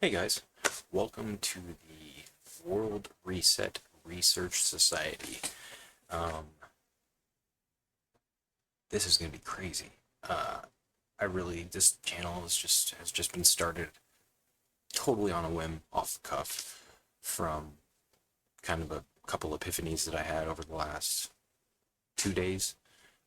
Hey guys, welcome to the World Reset Research Society. Um, this is gonna be crazy. Uh, this channel has just been started totally on a whim, off the cuff, from kind of a couple epiphanies that I had over the last 2 days.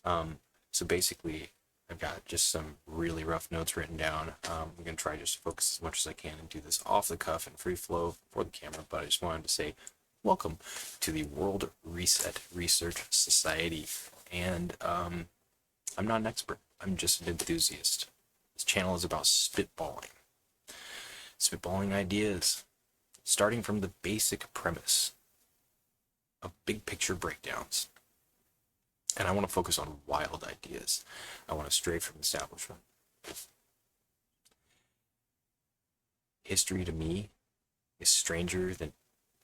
So basically, I've got just some really rough notes written down. I'm gonna try just to focus as much as I can and do this off the cuff and free flow for the camera. But I just wanted to say welcome to the World Reset Research Society. And I'm not an expert. I'm just an enthusiast. This channel is about spitballing ideas, starting from the basic premise of big picture breakdowns. And I want to focus on wild ideas. I want to stray from establishment. History to me is stranger than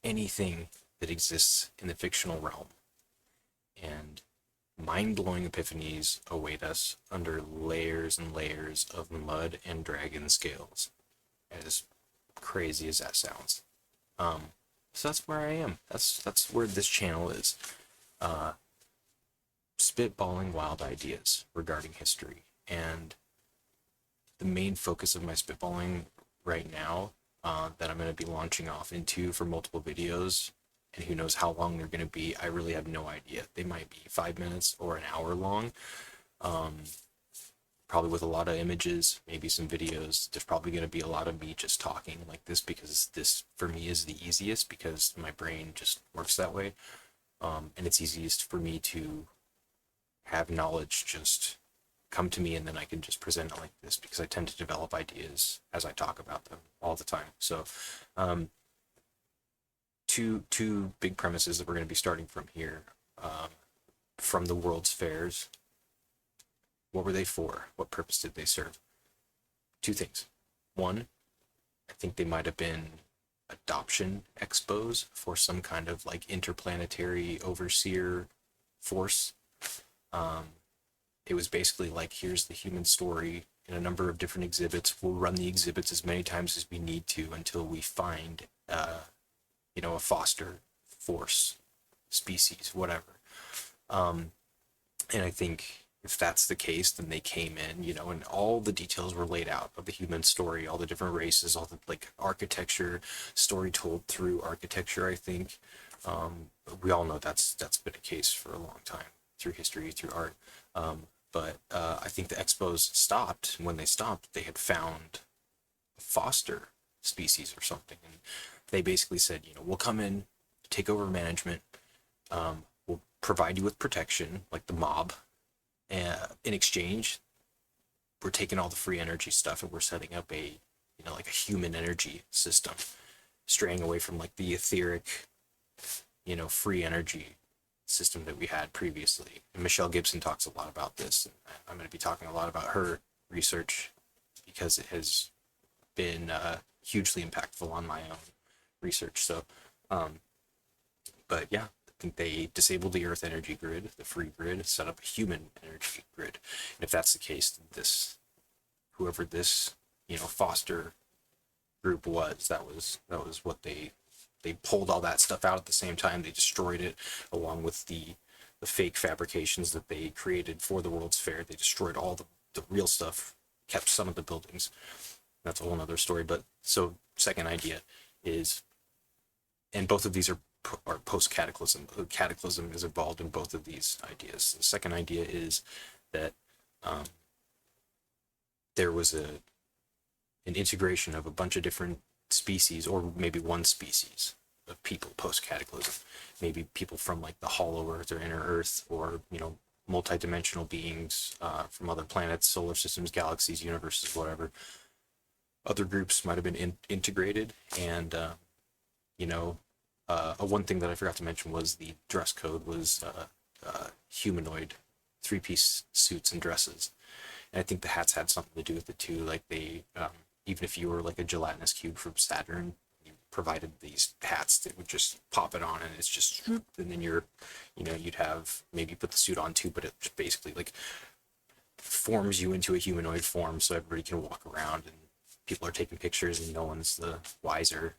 anything that exists in the fictional realm. And mind-blowing epiphanies await us under layers and layers of mud and dragon scales. As crazy as that sounds. So that's where I am. That's where this channel is. Spitballing wild ideas regarding history. And the main focus of my spitballing right now, that I'm going to be launching off into for multiple videos, and who knows how long they're going to be. I really have no idea. They might be 5 minutes or an hour long, probably with a lot of images, maybe some videos. There's probably going to be a lot of me just talking like this, because this for me is the easiest, because my brain just works that way. And it's easiest for me to have knowledge just come to me, and then I can just present it like this, because I tend to develop ideas as I talk about them all the time. So two big premises that we're going to be starting from here. From the world's fairs, what were they for? What purpose did they serve? Two things. One, I think they might have been adoption expos for some kind of like interplanetary overseer force. It was basically like, here's the human story in a number of different exhibits. We'll run the exhibits as many times as we need to until we find, a foster force, species, whatever. And I think if that's the case, then they came in, and all the details were laid out of the human story, all the different races, all the like architecture, story told through architecture. I think we all know that's been a case for a long time through history, through art. But I think the Expos stopped. When they stopped, they had found a foster species or something, and they basically said, we'll come in, take over management, we'll provide you with protection, like the mob. In exchange, we're taking all the free energy stuff, and we're setting up like a human energy system, straying away from like the etheric, free energy system that we had previously. And Michelle Gibson talks a lot about this. And I'm going to be talking a lot about her research, because it has been hugely impactful on my own research. So, but yeah, I think they disabled the Earth energy grid, the free grid, set up a human energy grid. And if that's the case, whoever this, foster group was, that was what they pulled all that stuff out at the same time. They destroyed it, along with the fake fabrications that they created for the World's Fair. They destroyed all the real stuff, kept some of the buildings. That's a whole other story. But so second idea is, and both of these are post-cataclysm. Cataclysm is involved in both of these ideas. The second idea is that there was an integration of a bunch of different species, or maybe one species of people post-cataclysm. Maybe people from like the hollow earth or inner earth, or multi-dimensional beings from other planets, solar systems, galaxies, universes, whatever. Other groups might have been integrated. And one thing that I forgot to mention was the dress code was humanoid, three-piece suits and dresses. And I think the hats had something to do with it too. Like they, even if you were like a gelatinous cube from Saturn, you provided these hats that would just pop it on, and it's just, and then you'd have, maybe put the suit on too, but it just basically like forms you into a humanoid form, so everybody can walk around and people are taking pictures and no one's the wiser.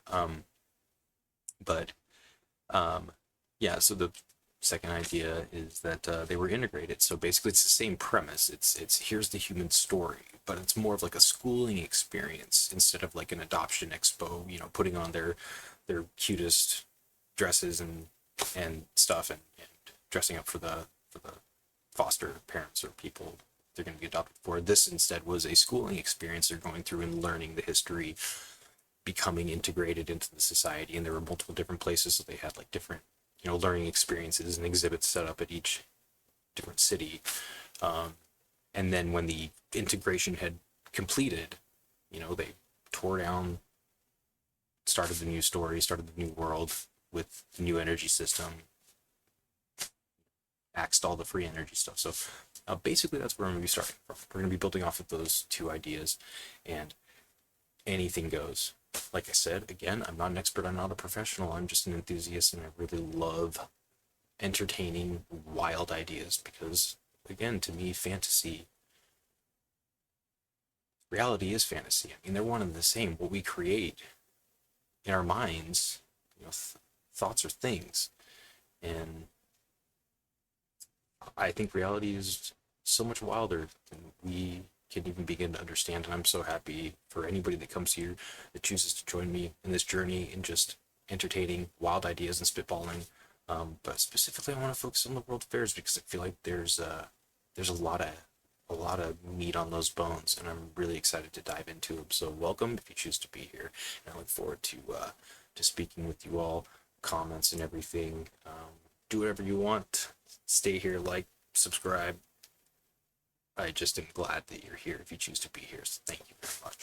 But yeah, so the second idea is that they were integrated. So basically, it's the same premise. It's here's the human story, but it's more of like a schooling experience instead of like an adoption expo. You know, putting on their cutest dresses and stuff and dressing up for the foster parents or people they're going to be adopted for. This instead was a schooling experience. They're going through and learning the history, becoming integrated into the society, and there were multiple different places, so they had like different, you know, learning experiences and exhibits set up at each different city. And then when the integration had completed, you know, they tore down, started the new story, started the new world with the new energy system, axed all the free energy stuff. So basically, that's where I'm going to be starting from. We're going to be building off of those two ideas, and anything goes. Like I said, again, I'm not an expert, I'm not a professional, I'm just an enthusiast, and I really love entertaining wild ideas because, again, to me, reality is fantasy. I mean, they're one and the same. What we create in our minds, you know, thoughts are things. And I think reality is so much wilder than we can even begin to understand. And I'm so happy for anybody that comes here that chooses to join me in this journey in just entertaining wild ideas and spitballing. But specifically, I want to focus on the world affairs because I feel like there's a lot of meat on those bones, and I'm really excited to dive into them. So welcome if you choose to be here, and I look forward to speaking with you all. Comments and everything. Do whatever you want. Stay here, like, subscribe. I just am glad that you're here if you choose to be here. So thank you very much.